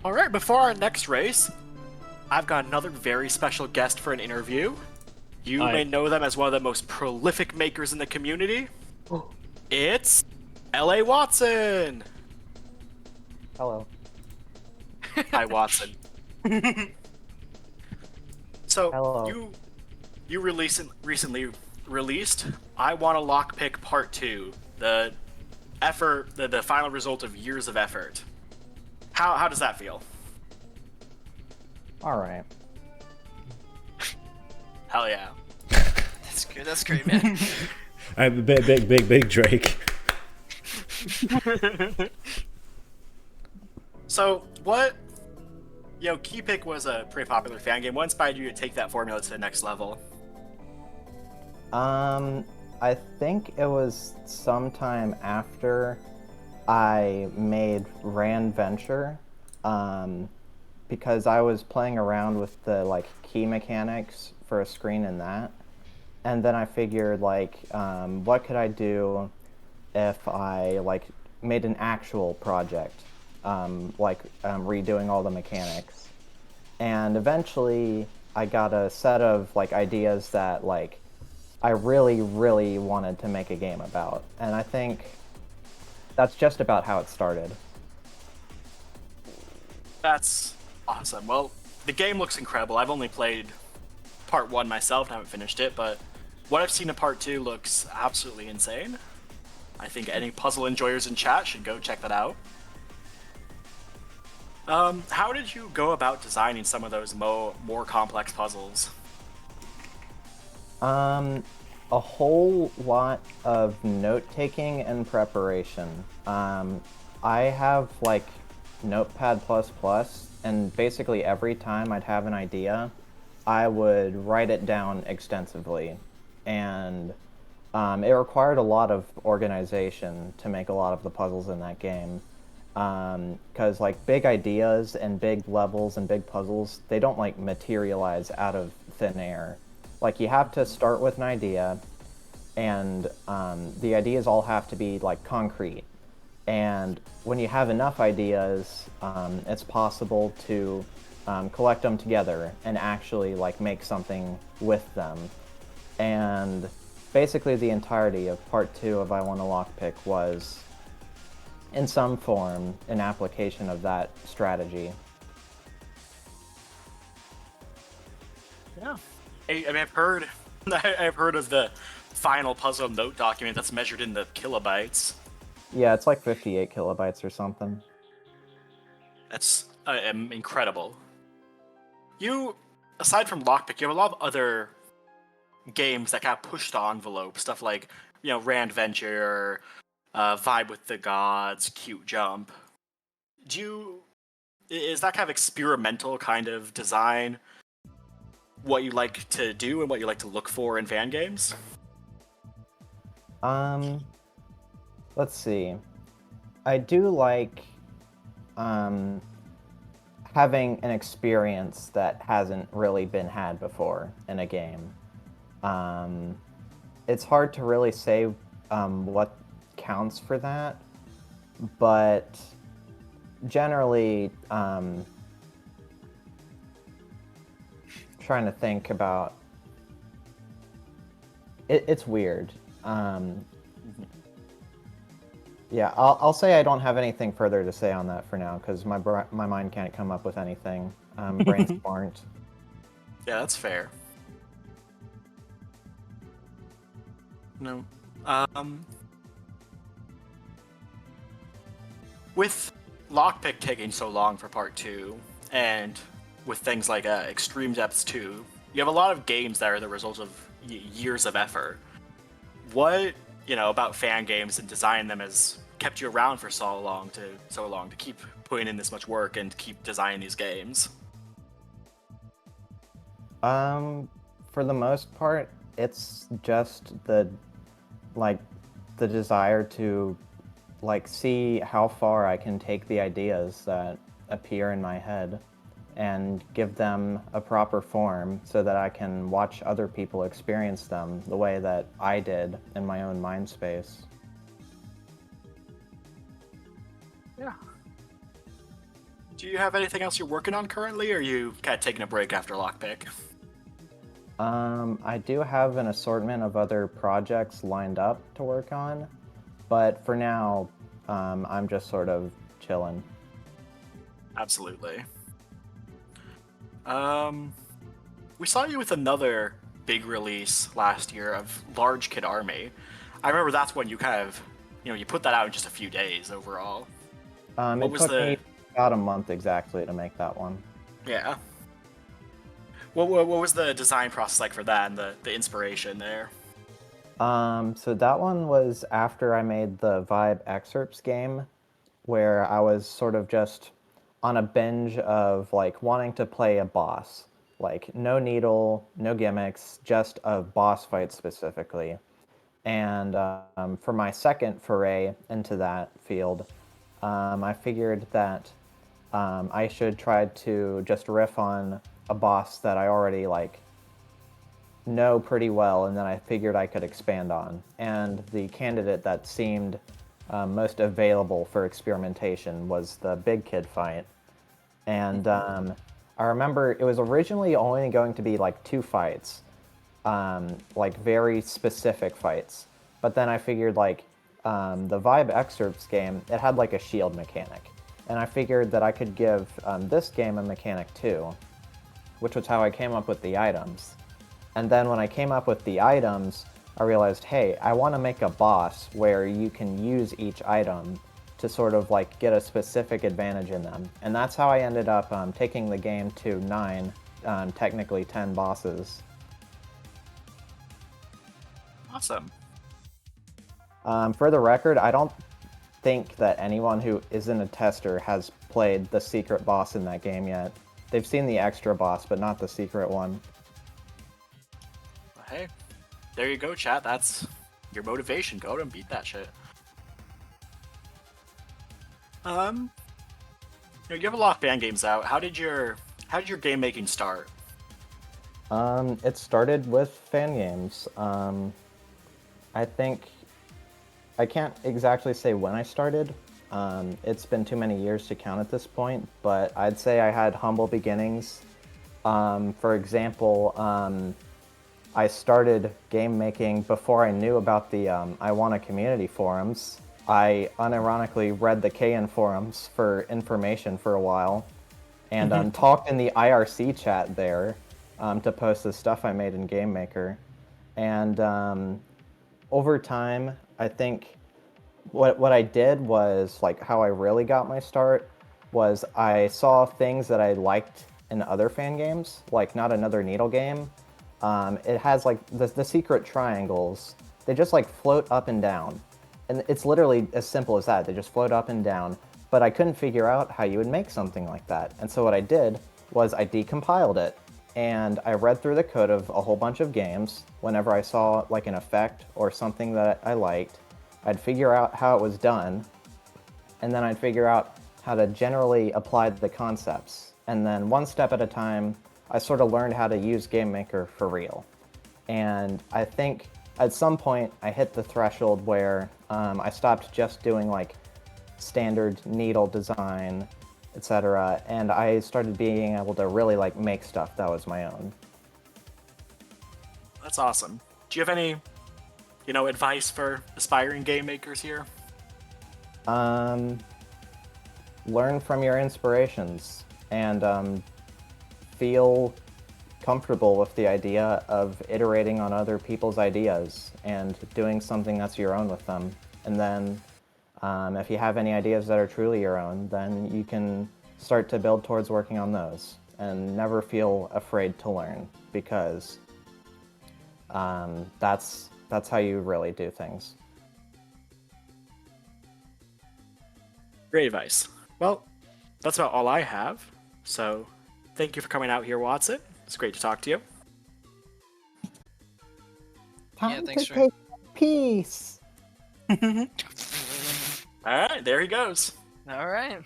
Alright, before our next race, I've got another very special guest for an interview. You may Hi. know them as one of the most prolific makers in the community. It's LAWatson! Hello. Hi, Watson. So, Hello. you recently released I Want to Lockpick Part 2, the the final result of years of effort. How does that feel? All right. Hell yeah. That's good. That's great, man. I'm a big Drake. So, Keypick was a pretty popular fan game. What inspired you to take that formula to the next level? I think it was sometime after I made Rand Venture, because I was playing around with the key mechanics for a screen in that, and then I figured what could I do if I made an actual project, redoing all the mechanics. And eventually I got a set of ideas that I really, really wanted to make a game about. And I think that's just about how it started. That's awesome. Well, the game looks incredible. I've only played part 1 myself and haven't finished it, but what I've seen in part 2 looks absolutely insane. I think any puzzle enjoyers in chat should go check that out. How did you go about designing some of those more complex puzzles? A whole lot of note-taking and preparation. I have Notepad++, and basically every time I'd have an idea, I would write it down extensively. And it required a lot of organization to make a lot of the puzzles in that game. Because big ideas and big levels and big puzzles, they don't materialize out of thin air. You have to start with an idea, and the ideas all have to be concrete. And when you have enough ideas, it's possible to collect them together and actually make something with them. And basically the entirety of part 2 of I Want to Lockpick was, in some form, an application of that strategy. Yeah. I've heard I've heard of the final puzzle note document that's measured in the kilobytes. Yeah, it's 58 kilobytes or something. That's incredible. Aside from Lockpick, you have a lot of other games that kind of push the envelope. Stuff like, Rand Venture, Vibe with the Gods, Cute Jump. Is that kind of experimental kind of design what you like to do and what you like to look for in fan games? Let's see. I do having an experience that hasn't really been had before in a game. It's hard to really say what counts for that, but generally, trying to think about it, it's weird. Yeah, I'll say I don't have anything further to say on that for now, because my mind can't come up with anything. Brains aren't. Yeah, that's fair. No. With Lockpick taking so long for part 2, and with things like Extreme Depths 2, you have a lot of games that are the result of years of effort. What, about fan games and designing them has kept you around for so long to keep putting in this much work and keep designing these games? For the most part, it's just the desire to see how far I can take the ideas that appear in my head and give them a proper form so that I can watch other people experience them the way that I did in my own mind space. Yeah. Do you have anything else you're working on currently, or are you kind of taking a break after Lockpick? I do have an assortment of other projects lined up to work on, but for now, I'm just sort of chilling. Absolutely. We saw you with another big release last year of Large Kid Army. I remember that's when you kind of, you put that out in just a few days overall. What It was took the? me about a month exactly to make that one. Yeah. What was the design process like for that and the inspiration there? So that one was after I made the Vibe Excerpts game, where I was sort of just on a binge of like wanting to play a boss. Like no needle, no gimmicks, just a boss fight specifically. And for my second foray into that field, I figured that I should try to just riff on a boss that I already like know pretty well, and then I figured I could expand on. And the candidate that seemed most available for experimentation was the big kid fight. And I remember it was originally only going to be like 2 fights, like very specific fights. But then I figured like the Vibe Excerpts game, it had like a shield mechanic. And I figured that I could give this game a mechanic too, which was how I came up with the items. And then when I came up with the items, I realized, hey, I want to make a boss where you can use each item to sort of like get a specific advantage in them. And that's how I ended up taking the game to 9, technically 10 bosses. Awesome. For the record, I don't think that anyone who isn't a tester has played the secret boss in that game yet. They've seen the extra boss, but not the secret one. Hey, there you go, chat. That's your motivation. Go out and beat that shit. You have a lot of fan games out. How did your game making start? It started with fan games. I think I can't exactly say when I started. It's been too many years to count at this point, but I'd say I had humble beginnings. For example, I started game making before I knew about the I Wanna community forums. I unironically read the KN forums for information for a while, and talked in the IRC chat there to post the stuff I made in Game Maker. And over time, I think what I did was like how I really got my start was I saw things that I liked in other fan games, like Not Another Needle game. It has like the secret triangles. They just like float up and down, and it's literally as simple as that. They just float up and down. But I couldn't figure out how you would make something like that, and so what I did was I decompiled it, and I read through the code of a whole bunch of games. Whenever I saw like an effect or something that I liked, I'd figure out how it was done, and then I'd figure out how to generally apply the concepts. And then one step at a time, I sort of learned how to use Game Maker for real. And I think at some point I hit the threshold where I stopped just doing like standard needle design, etc. And I started being able to really like make stuff that was my own. That's awesome. Do you have any, advice for aspiring game makers here? Learn from your inspirations and feel comfortable with the idea of iterating on other people's ideas and doing something that's your own with them. And then if you have any ideas that are truly your own, then you can start to build towards working on those. And never feel afraid to learn, because that's how you really do things. Great advice. Well, that's about all I have. So, thank you for coming out here, Watson. It's great to talk to you. Time thanks to for- take peace. All right, there he goes. All right.